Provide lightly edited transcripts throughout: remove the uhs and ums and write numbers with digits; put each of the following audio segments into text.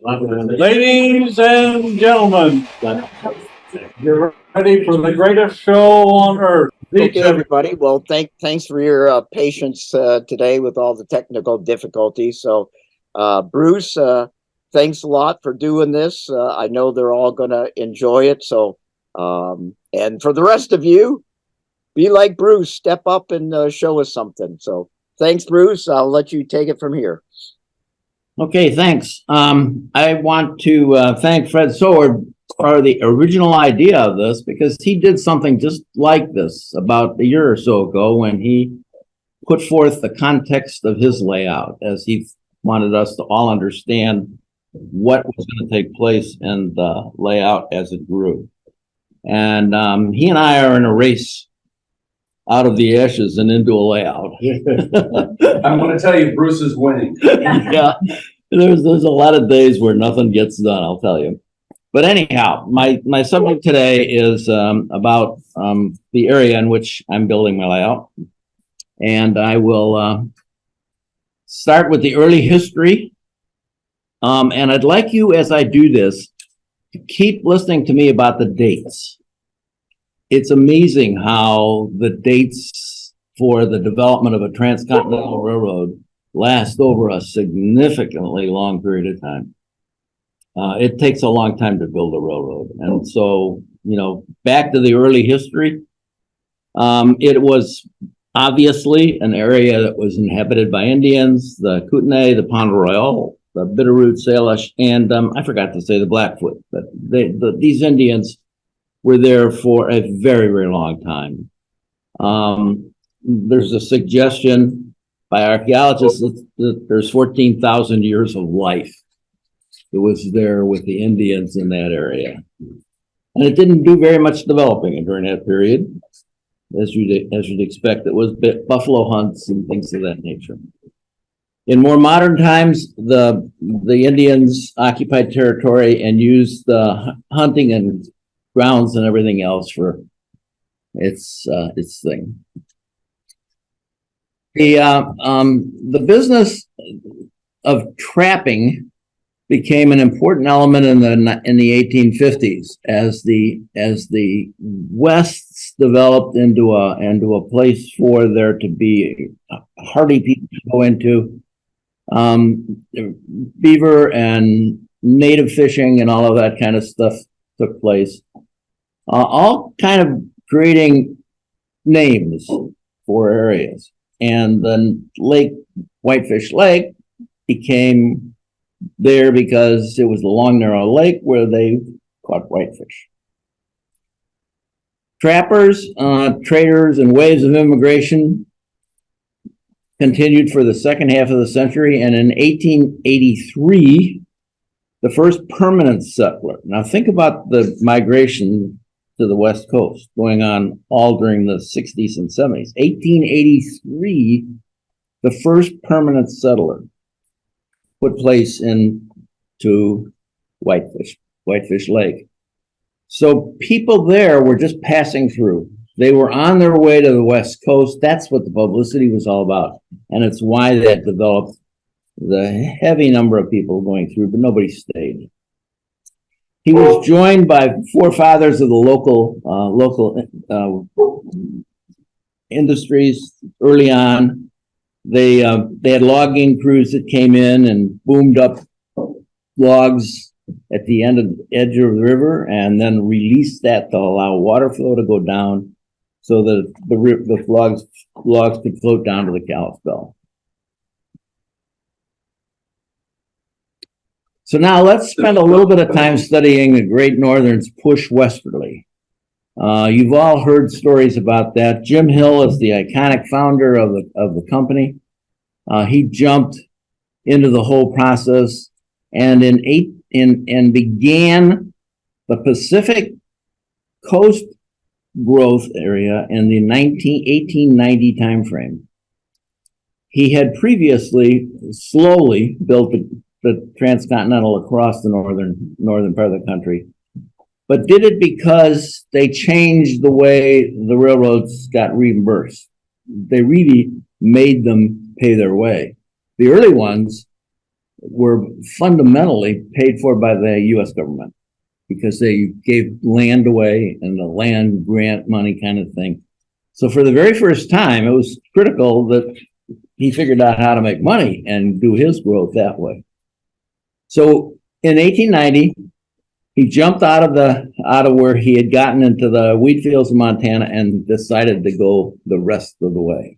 Ladies and gentlemen, you're ready for the greatest show on earth. Okay, everybody. Well, thanks for your patience today with all the technical difficulties. So, Bruce, thanks a lot for doing this. I know they're all going to enjoy it. So, and for the rest of you, be like Bruce, step up and show us something. So, thanks, Bruce. I'll let you take it from here. Okay, thanks. I want to thank Fred Soward for the original idea of this, because he did something just like this about a year or so ago when he put forth the context of his layout, as he wanted us to all understand what was going to take place in the layout as it grew. And he and I are in a race out of the ashes and into a layout. I'm going to tell you, Bruce is winning. Yeah, there's a lot of days where nothing gets done, I'll tell you. But anyhow, my subject today is about the area in which I'm building my layout. And I will start with the early history. And I'd like you, as I do this, to keep listening to me about the dates. It's amazing how the dates for the development of a transcontinental railroad last over a significantly long period of time. It takes a long time to build a railroad. And so, you know, back to the early history, it was obviously an area that was inhabited by Indians, the Kootenai, the Pend Royal, the Bitterroot, Salish, and I forgot to say the Blackfoot. But these Indians were there for a very, very long time. There's a suggestion by archaeologists that there's 14,000 years of life. It was there with the Indians in that area. And it didn't do very much developing during that period. As you'd expect, it was buffalo hunts and things of that nature. In more modern times, the Indians occupied territory and used the hunting and grounds and everything else for its thing. The business of trapping became an important element in the 1850s as the West developed into a place for there to be hardy people to go into. Beaver and native fishing and all of that kind of stuff took place, all kind of creating names for areas. And then Whitefish Lake became there because it was a long, narrow lake where they caught whitefish. Trappers, traders, and waves of immigration continued for the second half of the century, and in 1883, the first permanent settler. Now think about the migration to the West Coast going on all during the 60s and 70s. 1883, the first permanent settler put place into Whitefish Lake. So people there were just passing through. They were on their way to the West Coast. That's what the publicity was all about. And it's why that developed the heavy number of people going through, but nobody stayed. He was joined by forefathers of the local industries early on. They had logging crews that came in and boomed up logs at the edge of the river, and then released that to allow water flow to go down, so that the logs could float down to the Kalispell. So now let's spend a little bit of time studying the Great Northern's push westerly. You've all heard stories about that. Jim Hill is the iconic founder of the company. He jumped into the whole process and began the Pacific Coast growth area in the 1890 timeframe. He had previously slowly built the transcontinental across the northern part of the country, but did it because they changed the way the railroads got reimbursed. They really made them pay their way. The early ones, were fundamentally paid for by the U.S. government because they gave land away and the land grant money kind of thing. So for the very first time, it was critical that he figured out how to make money and do his growth that way. So in 1890, he jumped out of where he had gotten into the wheat fields of Montana and decided to go the rest of the way.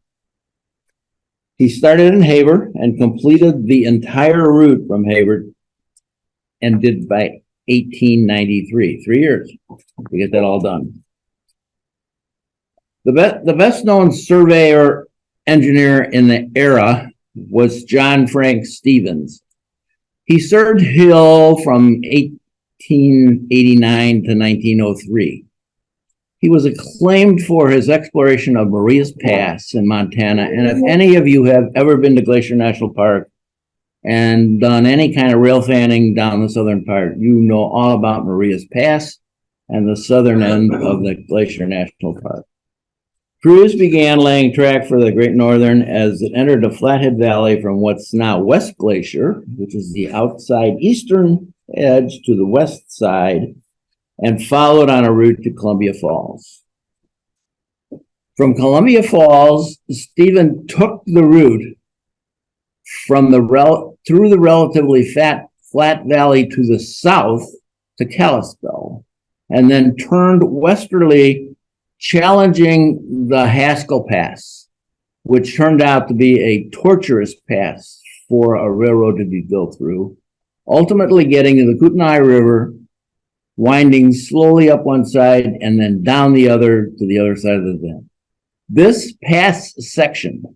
He started in Haver and completed the entire route from Haver and did by 1893, 3 years to get that all done. The best known surveyor engineer in the era was John Frank Stevens. He served Hill from 1889 to 1903. He was acclaimed for his exploration of Maria's Pass in Montana. And if any of you have ever been to Glacier National Park and done any kind of rail fanning down the southern part, you know all about Maria's Pass and the southern end of the Glacier National Park. Crews began laying track for the Great Northern as it entered the Flathead Valley from what's now West Glacier, which is the outside eastern edge to the west side, and followed on a route to Columbia Falls. From Columbia Falls, Stephen took the route from through the relatively flat valley to the south to Kalispell, and then turned westerly, challenging the Haskell Pass, which turned out to be a torturous pass for a railroad to be built through, ultimately getting to the Kootenai River, winding slowly up one side and then down the other to the other side of the dam. This pass section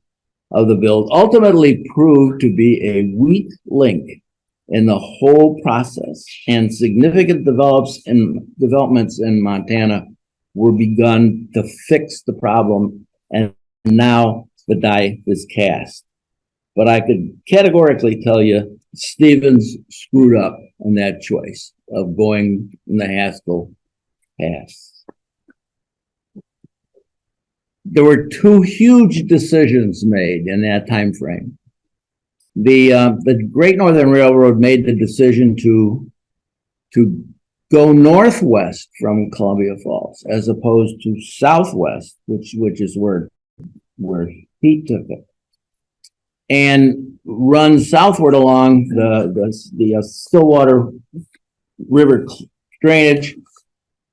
of the build ultimately proved to be a weak link in the whole process, and significant developments in Montana were begun to fix the problem, and now the die is cast. But I could categorically tell you, Stevens screwed up on that choice of going in the Haskell Pass. There were two huge decisions made in that time frame. The Great Northern Railroad made the decision to go northwest from Columbia Falls as opposed to southwest, which is where he took it, and run southward along the Stillwater River drainage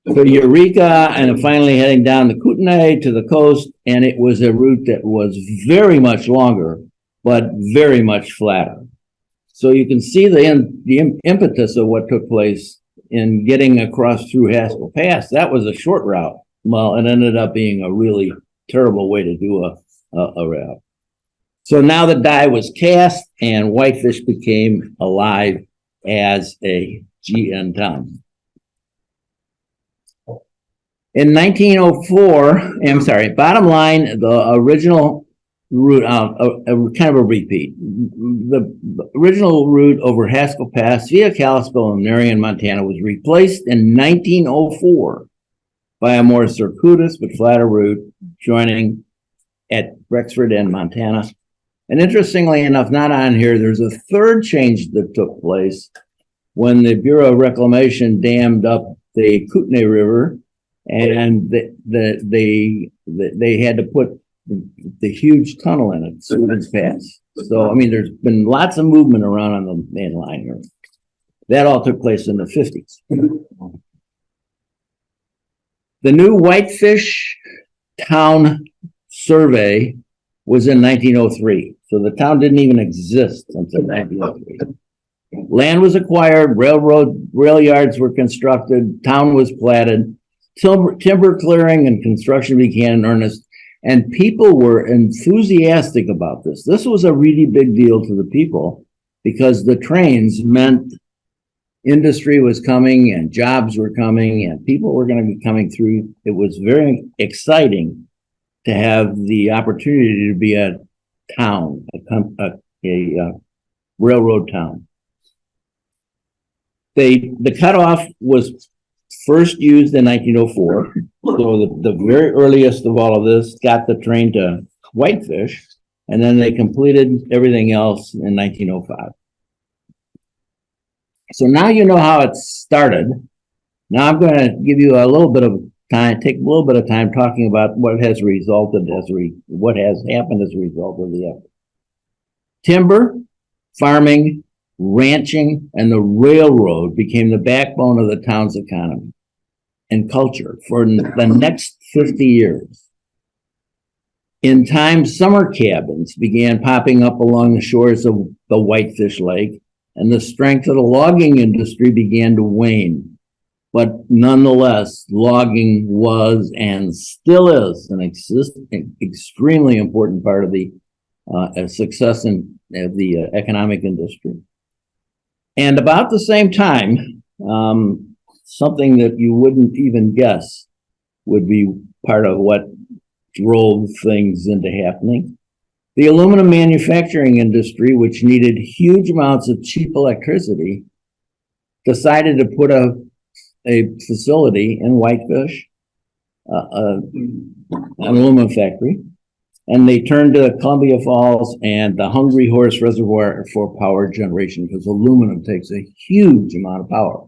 to Eureka, and finally heading down the Kootenai to the coast. And it was a route that was very much longer, but very much flatter. So you can see the impetus of what took place in getting across through Haskell Pass. That was a short route. Well, it ended up being a really terrible way to do a route. So now the die was cast and Whitefish became alive as a GN town. In 1904, bottom line, the original route, kind of a repeat. The original route over Haskell Pass via Kalispell and Marion, Montana was replaced in 1904 by a more circuitous but flatter route joining at Rexford and Montana. And interestingly enough, not on here, there's a third change that took place when the Bureau of Reclamation dammed up the Kootenai River, and they had to put the huge tunnel in it, Stevens Pass. So, I mean, there's been lots of movement around on the main line here. That all took place in the 50s. The new Whitefish town survey was in 1903. So the town didn't even exist until 1903. Land was acquired, rail yards were constructed, town was platted, timber clearing and construction began in earnest, and people were enthusiastic about this. This was a really big deal to the people because the trains meant industry was coming and jobs were coming and people were going to be coming through. It was very exciting to have the opportunity to be a town, a railroad town. The cutoff was first used in 1904. So the very earliest of all of this got the train to Whitefish, and then they completed everything else in 1905. So now you know how it started. Now I'm going to give you a little bit of time, take a little bit of time talking about what has resulted what has happened as a result of the effort. Timber, farming, ranching, and the railroad became the backbone of the town's economy and culture for the next 50 years. In time, summer cabins began popping up along the shores of the Whitefish Lake, and the strength of the logging industry began to wane. But nonetheless, logging was and still is an extremely important part of the success in the economic industry. And about the same time, something that you wouldn't even guess would be part of what drove things into happening. The aluminum manufacturing industry, which needed huge amounts of cheap electricity, decided to put a facility in Whitefish, an aluminum factory, and they turned to Columbia Falls and the Hungry Horse Reservoir for power generation, because aluminum takes a huge amount of power.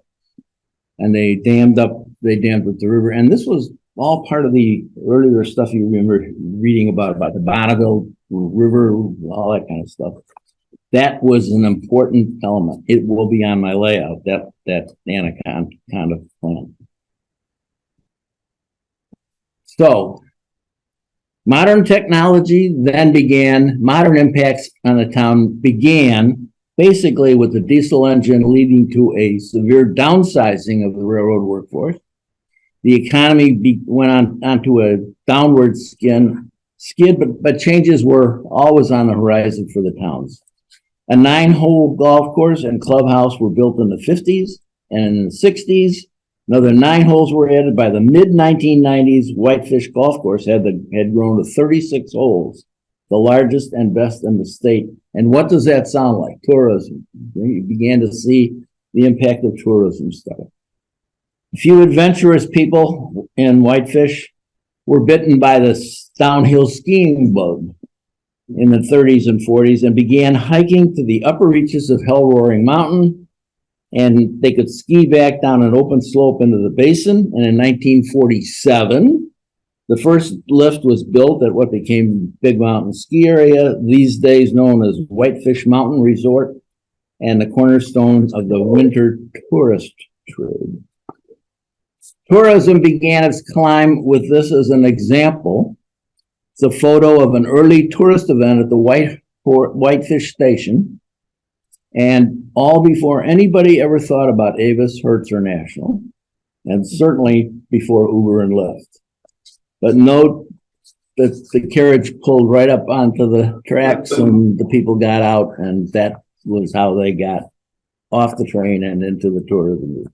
And they dammed up the river, and this was all part of the earlier stuff you remember reading about the Bonneville River, all that kind of stuff. That was an important element. It will be on my layout, that Anaconda plant. So, modern technology then began, modern impacts on the town began basically with the diesel engine leading to a severe downsizing of the railroad workforce. The economy went onto a downward skid, but changes were always on the horizon for the towns. A 9-hole golf course and clubhouse were built in the 50s, and in the 60s, another 9 holes were added. By the mid-1990s, Whitefish Golf Course had grown to 36 holes, the largest and best in the state. And what does that sound like? Tourism. You began to see the impact of tourism start. A few adventurous people in Whitefish were bitten by the downhill skiing bug in the 30s and 40s and began hiking to the upper reaches of Hell Roaring Mountain, and they could ski back down an open slope into the basin. And in 1947, the first lift was built at what became Big Mountain Ski Area, these days known as Whitefish Mountain Resort, and the cornerstone of the winter tourist trade. Tourism began its climb with this as an example. It's a photo of an early tourist event at the Whitefish Station, and all before anybody ever thought about Avis, Hertz, or National, and certainly before Uber and Lyft. But note that the carriage pulled right up onto the tracks and the people got out, and that was how they got off the train and into the tourism route.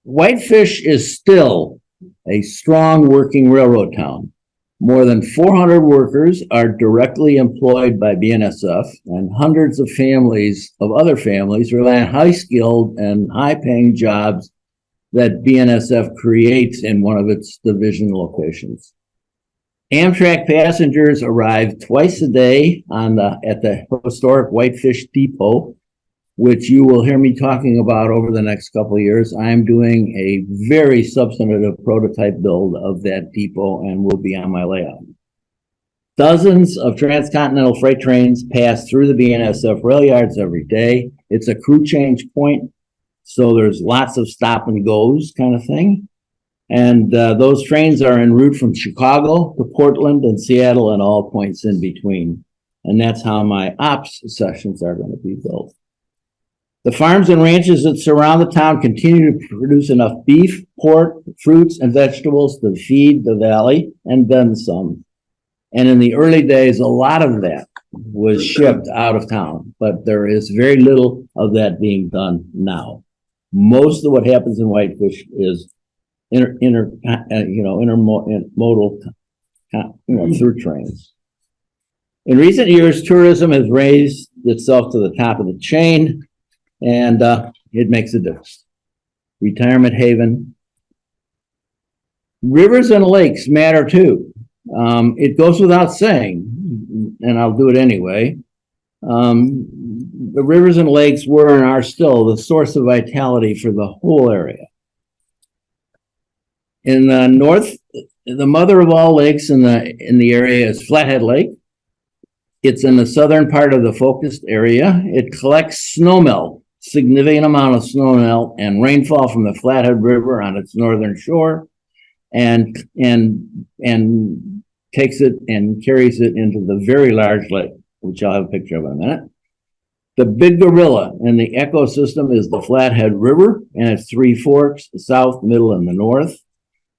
Whitefish is still a strong working railroad town. More than 400 workers are directly employed by BNSF, and hundreds of other families rely on high-skilled and high-paying jobs that BNSF creates in one of its division locations. Amtrak passengers arrive twice a day at the historic Whitefish Depot, which you will hear me talking about over the next couple of years. I'm doing a very substantive prototype build of that depot and will be on my layout. Dozens of transcontinental freight trains pass through the BNSF rail yards every day. It's a crew change point, so there's lots of stop and goes kind of thing. And those trains are en route from Chicago to Portland and Seattle and all points in between. And that's how my ops sessions are going to be built. The farms and ranches that surround the town continue to produce enough beef, pork, fruits, and vegetables to feed the valley, and then some. And in the early days, a lot of that was shipped out of town, but there is very little of that being done now. Most of what happens in Whitefish is intermodal, through trains. In recent years, tourism has raised itself to the top of the chain, and it makes a difference. Retirement haven. Rivers and lakes matter too. It goes without saying, and I'll do it anyway, The rivers and lakes were and are still the source of vitality for the whole area. In the north, the mother of all lakes in the area is Flathead Lake. It's in the southern part of the focused area. It collects snowmelt, significant amount of snowmelt and rainfall from the Flathead River on its northern shore, and takes it and carries it into the very large lake, which I'll have a picture of in a minute. The big gorilla in the ecosystem is the Flathead River and its three forks, the south, middle, and the north.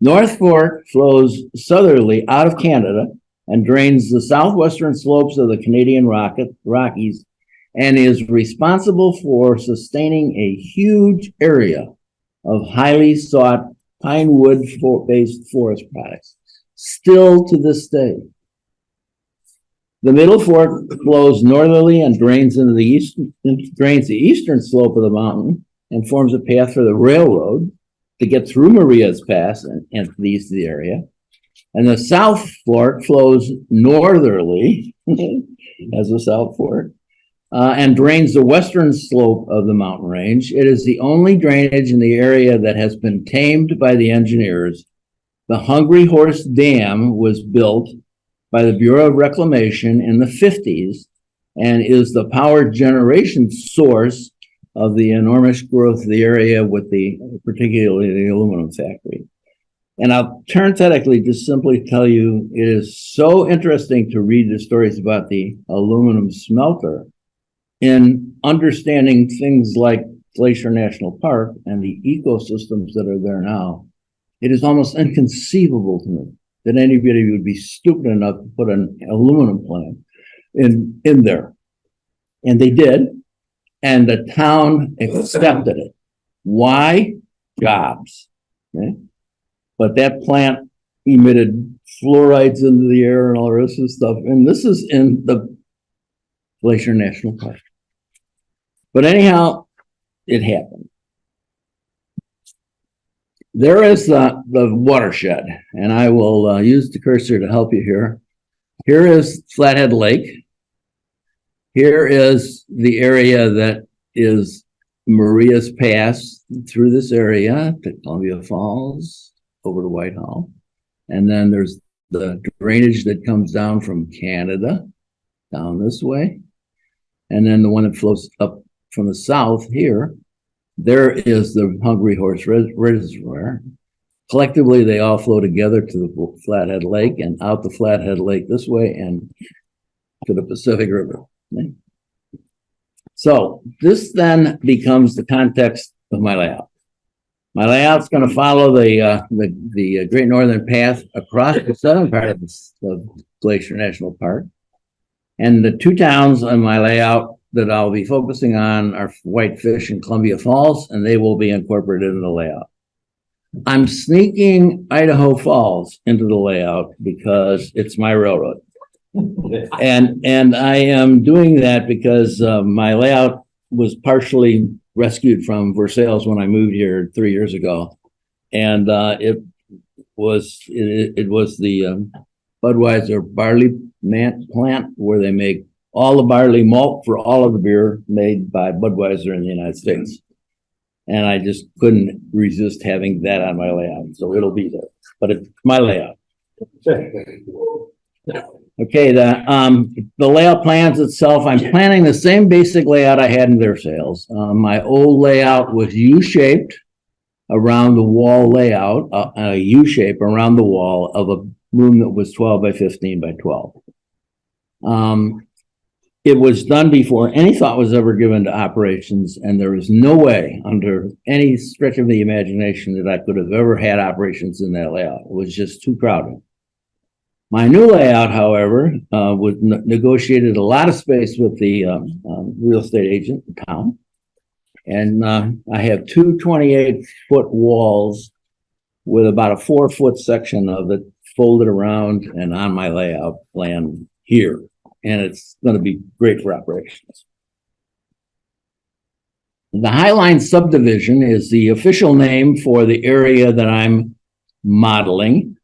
North Fork flows southerly out of Canada and drains the southwestern slopes of the Canadian Rockies and is responsible for sustaining a huge area of highly sought pine wood-based forest products, still to this day. The Middle Fork flows northerly and drains into the eastern slope of the mountain and forms a path for the railroad to get through Maria's Pass and to the east of the area. And the South Fork flows northerly as the South Fork and drains the western slope of the mountain range. It is the only drainage in the area that has been tamed by the engineers. The Hungry Horse Dam was built by the Bureau of Reclamation in the 50s and is the power generation source of the enormous growth of the area with particularly the aluminum factory. And I'll parenthetically just simply tell you, it is so interesting to read the stories about the aluminum smelter in understanding things like Glacier National Park and the ecosystems that are there now. It is almost inconceivable to me that anybody would be stupid enough to put an aluminum plant in there. And they did, and the town accepted it. Why? Jobs. Okay? But that plant emitted fluorides into the air and all the rest of the stuff. And this is in the Glacier National Park. But anyhow, it happened. There is the watershed, and I will use the cursor to help you here. Here is Flathead Lake. Here is the area that is Maria's Pass through this area to Columbia Falls, over to Whitehall. And then there's the drainage that comes down from Canada, down this way. And then the one that flows up from the south here. There is the Hungry Horse Reservoir. Collectively, they all flow together to the Flathead Lake and out the Flathead Lake this way and to the Pacific River. Okay? So this then becomes the context of my layout. My layout's going to follow the Great Northern Path across the southern part of Glacier National Park. And the two towns on my layout that I'll be focusing on are Whitefish and Columbia Falls, and they will be incorporated in the layout. I'm sneaking Idaho Falls into the layout because it's my railroad. And I am doing that because my layout was partially rescued from Versailles when I moved here 3 years ago. And it was the Budweiser barley plant where they make all the barley malt for all of the beer made by Budweiser in the United States. And I just couldn't resist having that on my layout. So it'll be there, but it's my layout. Okay, the layout plans itself, I'm planning the same basic layout I had in Versailles. My old layout was U-shaped around the wall layout, a U-shape around the wall of a room that was 12 by 15 by 12. It was done before any thought was ever given to operations, and there is no way under any stretch of the imagination that I could have ever had operations in that layout. It was just too crowded. My new layout, however, negotiated a lot of space with the real estate agent in town. And I have two 28-foot walls with about a 4-foot section of it folded around and on my layout plan here. And it's going to be great for operations. The Highline subdivision is the official name for the area that I'm modeling.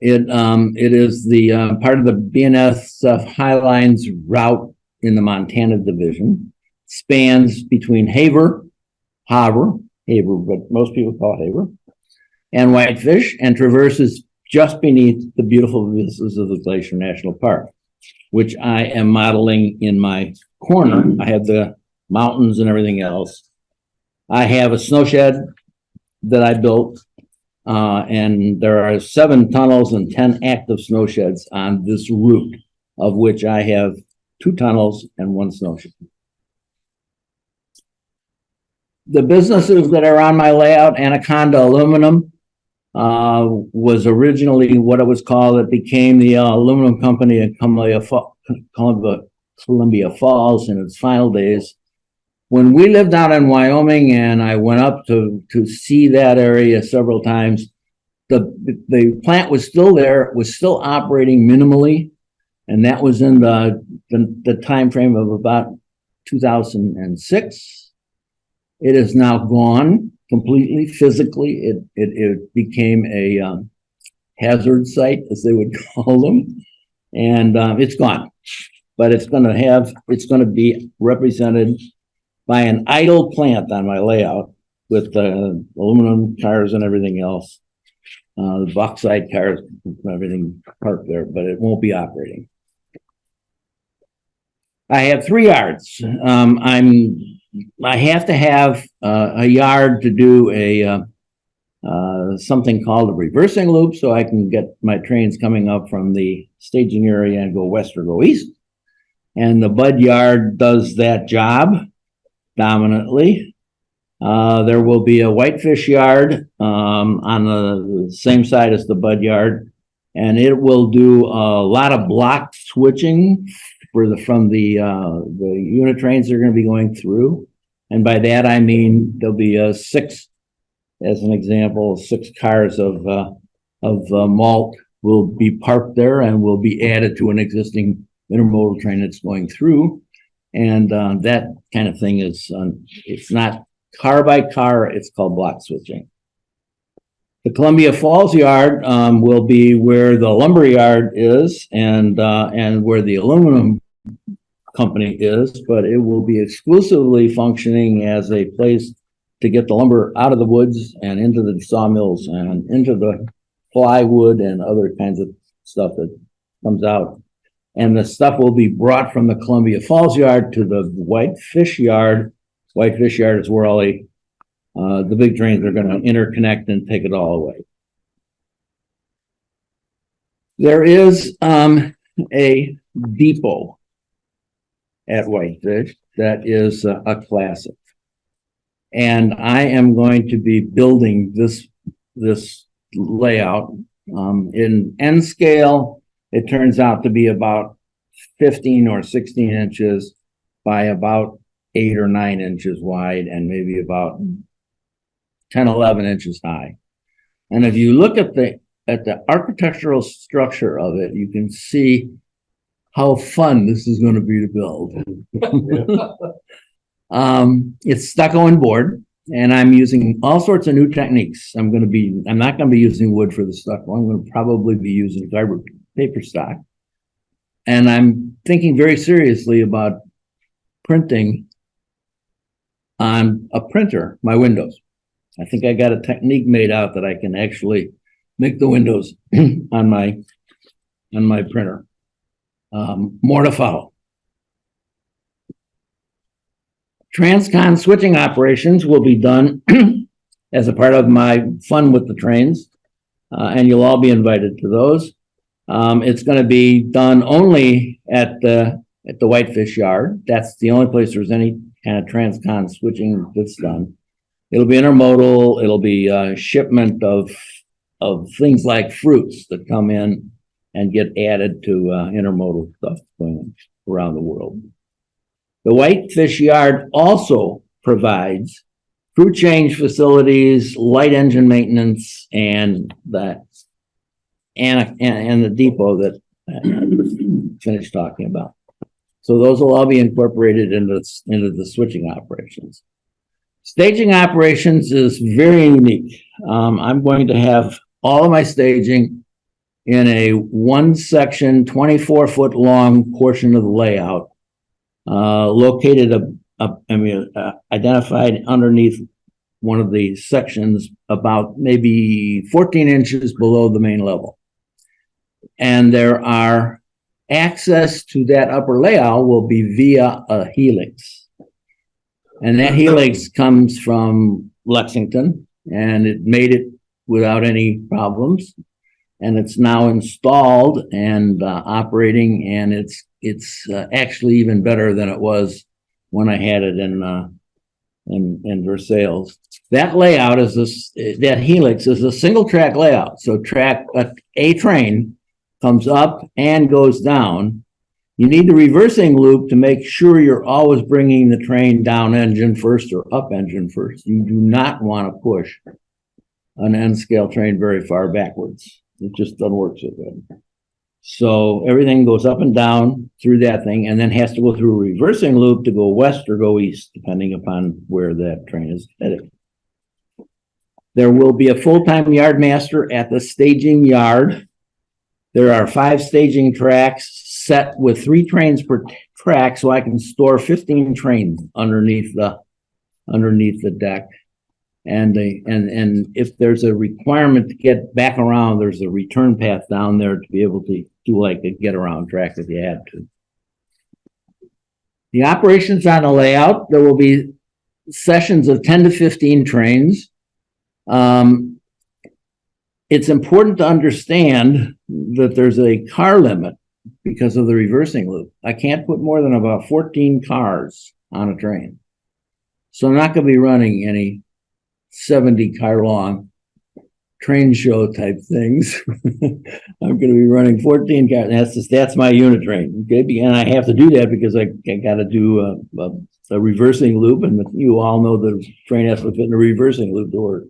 It is the part of the BNSF Highlines route in the Montana division, spans between Haver, but most people call it Haver, and Whitefish, and traverses just beneath the beautiful vistas of the Glacier National Park, which I am modeling in my corner. I have the mountains and everything else. I have a snow shed that I built, and there are 7 tunnels and 10 active snow sheds on this route, of which I have 2 tunnels and 1 snow shed. The businesses that are on my layout, Anaconda Aluminum, was originally what it was called. It became the aluminum company in Columbia Falls in its final days. When we lived out in Wyoming and I went up to see that area several times, the plant was still there. It was still operating minimally. And that was in the time frame of about 2006. It is now gone completely physically. It became a hazard site, as they would call them, and it's gone. But it's going to be represented by an idle plant on my layout with aluminum cars and everything else, the bauxite cars, everything parked there, but it won't be operating. I have 3 yards. I have to have a yard to do something called a reversing loop, so I can get my trains coming up from the staging area and go west or go east. And the bud yard does that job dominantly. There will be a Whitefish yard on the same side as the bud yard, and it will do a lot of block switching from the unit trains that are going to be going through. And by that, I mean, there'll be 6, as an example, 6 cars of malt will be parked there and will be added to an existing intermodal train that's going through. And that kind of thing is, it's not car by car, it's called block switching. The Columbia Falls yard will be where the lumber yard is and where the aluminum company is, but it will be exclusively functioning as a place to get the lumber out of the woods and into the sawmills and into the plywood and other kinds of stuff that comes out. And the stuff will be brought from the Columbia Falls yard to the Whitefish yard. Whitefish yard is where all the big trains are going to interconnect and take it all away. There is a depot at Whitefish that is a classic. And I am going to be building this layout. In N scale, it turns out to be about 15 or 16 inches by about 8 or 9 inches wide and maybe about 10, 11 inches high. And if you look at the architectural structure of it, you can see how fun this is going to be to build. It's stucco and board, and I'm using all sorts of new techniques. I'm not going to be using wood for the stucco. I'm going to probably be using paper stock. And I'm thinking very seriously about printing on a printer my windows. I think I got a technique made out that I can actually make the windows on my printer. More to follow. Transcon switching operations will be done as a part of my fun with the trains, and you'll all be invited to those. It's going to be done only at the Whitefish yard. That's the only place there's any kind of transcon switching that's done. It'll be intermodal. It'll be shipment of things like fruits that come in and get added to intermodal stuff going around the world. The Whitefish yard also provides crew change facilities, light engine maintenance, and the depot that I finished talking about. So those will all be incorporated into the switching operations. Staging operations is very unique. I'm going to have all of my staging in a 1-section, 24-foot long portion of the layout located identified underneath one of the sections about maybe 14 inches below the main level. And there are access to that upper layout will be via a helix. And that helix comes from Lexington, and it made it without any problems. And it's now installed and operating, and it's actually even better than it was when I had it in Versailles. That layout is that helix is a single track layout. So a train comes up and goes down. You need the reversing loop to make sure you're always bringing the train down engine first or up engine first. You do not want to push an N scale train very far backwards. It just doesn't work so good. So everything goes up and down through that thing, and then has to go through a reversing loop to go west or go east, depending upon where that train is headed. There will be a full-time yard master at the staging yard. There are 5 staging tracks set with 3 trains per track, so I can store 15 trains underneath the deck. And if there's a requirement to get back around, there's a return path down there to be able to do like a get around track if you had to. The operations on the layout, there will be sessions of 10 to 15 trains. It's important to understand that there's a car limit because of the reversing loop. I can't put more than about 14 cars on a train. So I'm not going to be running any 70 car long train show type things. I'm going to be running 14 cars. That's my unit train. Okay, and I have to do that because I got to do a reversing loop, and you all know the train has to fit in a reversing loop to work.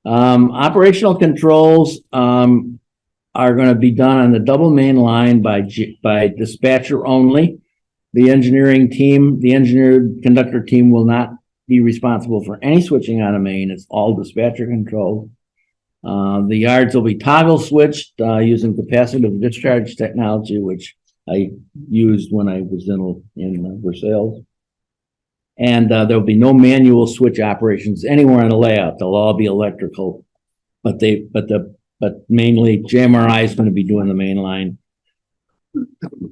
Operational controls are going to be done on the double main line by dispatcher only. The engineering team, the engineer conductor team will not be responsible for any switching on a main. It's all dispatcher controlled. The yards will be toggle switched using capacitive discharge technology, which I used when I was in Versailles. And there'll be no manual switch operations anywhere on the layout. They'll all be electrical, but mainly NMRA is going to be doing the main line.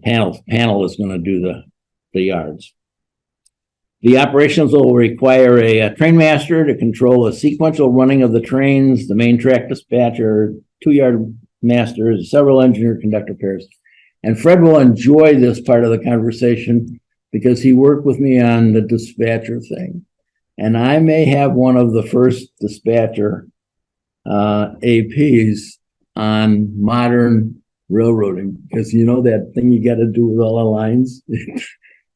Panel is going to do the yards. The operations will require a train master to control a sequential running of the trains, the main track dispatcher, 2 yard masters, several engineer conductor pairs. And Fred will enjoy this part of the conversation because he worked with me on the dispatcher thing. And I may have one of the first dispatcher APs on modern railroading, because you know that thing you got to do with all the lines?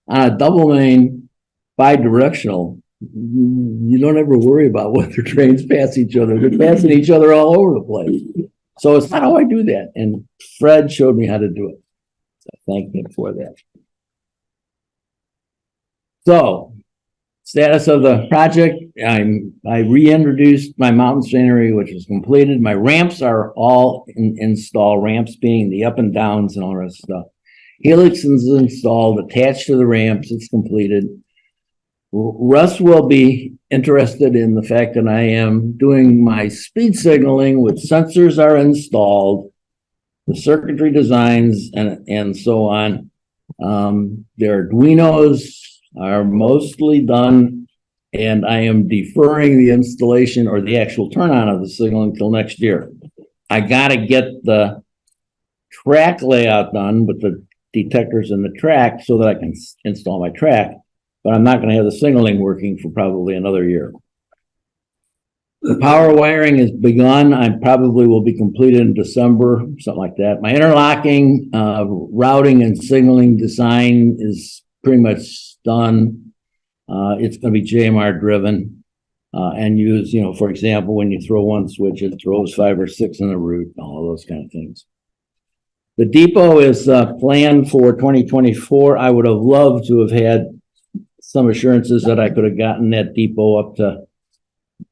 On a double main, bi-directional, you don't ever worry about whether trains pass each other. They're passing each other all over the place. So it's how do I do that? And Fred showed me how to do it. So thank him for that. So, status of the project, I reintroduced my mountain scenery, which is completed. My ramps are all installed, ramps being the up and downs and all that stuff. Helix is installed, attached to the ramps, it's completed. Russ will be interested in the fact that I am doing my speed signaling with sensors are installed, the circuitry designs and so on. Their Arduinos are mostly done, and I am deferring the installation or the actual turn on of the signal until next year. I got to get the track layout done with the detectors in the track so that I can install my track, but I'm not going to have the signaling working for probably another year. The power wiring is begun. I probably will be completed in December, something like that. My interlocking, routing, and signaling design is pretty much done. It's going to be JMR driven and use, for example, when you throw one switch, it throws 5 or 6 in the route, all those kind of things. The depot is planned for 2024. I would have loved to have had some assurances that I could have gotten that depot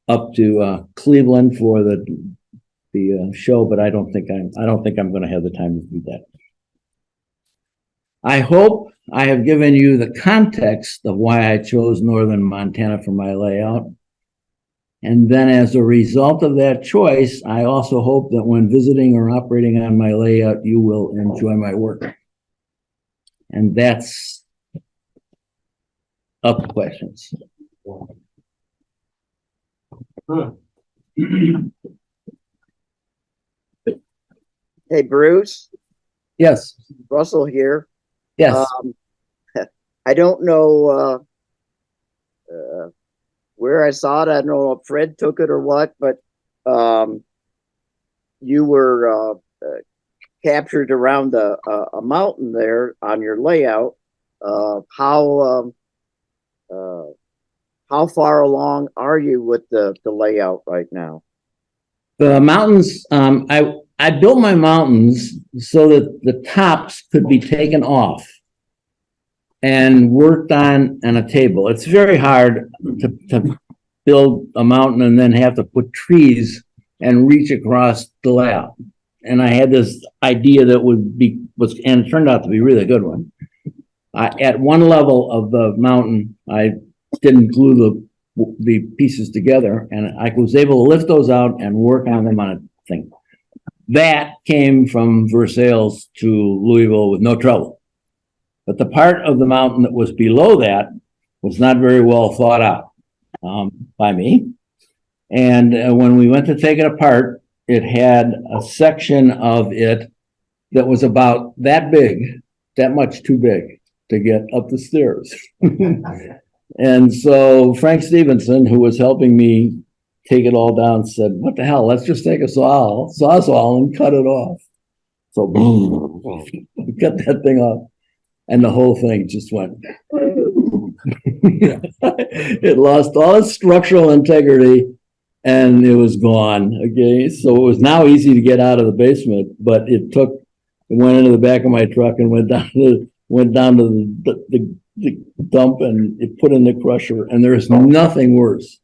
up to Cleveland for the show, but I don't think I'm going to have the time to do that. I hope I have given you the context of why I chose northern Montana for my layout. And then as a result of that choice, I also hope that when visiting or operating on my layout, you will enjoy my work. And that's up to questions. Hey, Bruce, Yes, Russell here. yes. I don't know where I saw it. I don't know if Fred took it or what, but you were captured around a mountain there on your layout. How far along are you with the layout right now? The mountains, I built my mountains so that the tops could be taken off and worked on a table. It's very hard to build a mountain and then have to put trees and reach across the layout. And I had this idea that and it turned out to be a really good one. At one level of the mountain, I didn't glue the pieces together, and I was able to lift those out and work on them on a thing. That came from Versailles to Louisville with no trouble. But the part of the mountain that was below that was not very well thought out by me. And when we went to take it apart, it had a section of it that was about that big, that much too big to get up the stairs. And so Frank Stevenson, who was helping me take it all down, said, what the hell, let's just take a sawzall and cut it off. So boom, cut that thing off. And the whole thing just went. It lost all its structural integrity and it was gone. Okay. So it was now easy to get out of the basement, but it went into the back of my truck and went down to the dump and it put in the crusher. And there's nothing worse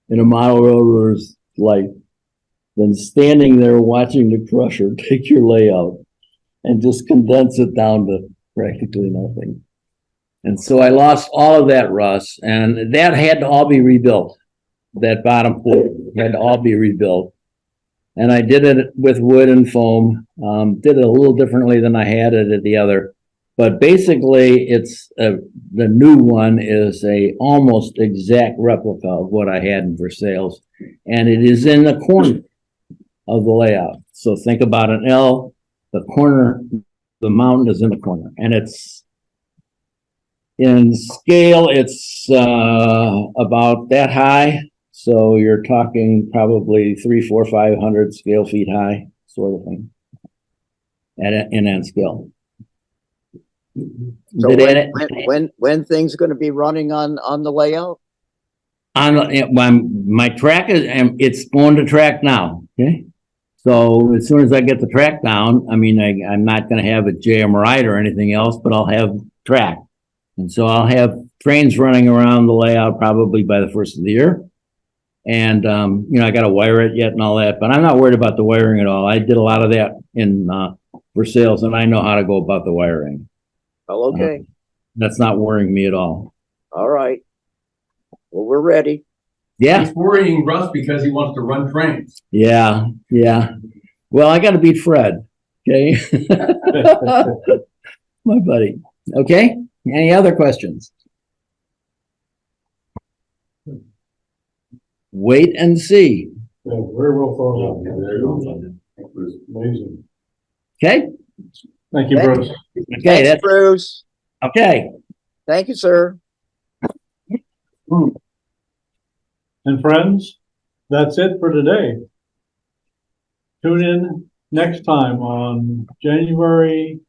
in a model railroader's life than standing there watching the crusher take your layout and just condense it down to practically nothing. And so I lost all of that, Russ, and that had to all be rebuilt. That bottom floor had to all be rebuilt. And I did it with wood and foam, did it a little differently than I had it at the other. But basically, it's the new one is a almost exact replica of what I had in Versailles. And it is in the corner of the layout. So think about an L, the corner, the mountain is in the corner. And it's in scale, it's about that high. So you're talking probably 300, 400, 500 scale feet high, sort of thing. In end scale. So when things going to be running on the layout? On my track it's going to track now. Okay. So as soon as I get the track down, I mean, I'm not going to have a JM ride or anything else, but I'll have track. And so I'll have trains running around the layout probably by the first of the year. And, I got to wire it yet and all that, but I'm not worried about the wiring at all. I did a lot of that in Versailles and I know how to go about the wiring. Oh, okay. That's not worrying me at all. All right. Well, we're ready. Yeah. He's worrying Russ because he wants to run trains. Yeah. Well, I got to beat Fred. Okay. My buddy. Okay. Any other questions? Wait and see. Yeah, very well thought out. There you go. Amazing. Okay. Thank you, Bruce. Okay. Thanks, That's Bruce. okay. Thank you, sir. And friends, that's it for today. Tune in next time on January,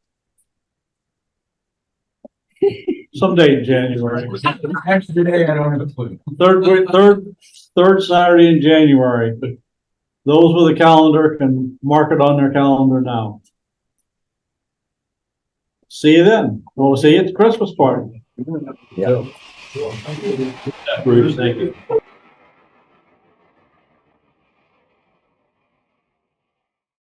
some date in January. Actually, today I don't have a clue. Third Saturday in January. Those with a calendar can mark it on their calendar now. See you then. We'll see you at the Christmas party. Yeah. Bruce, thank you.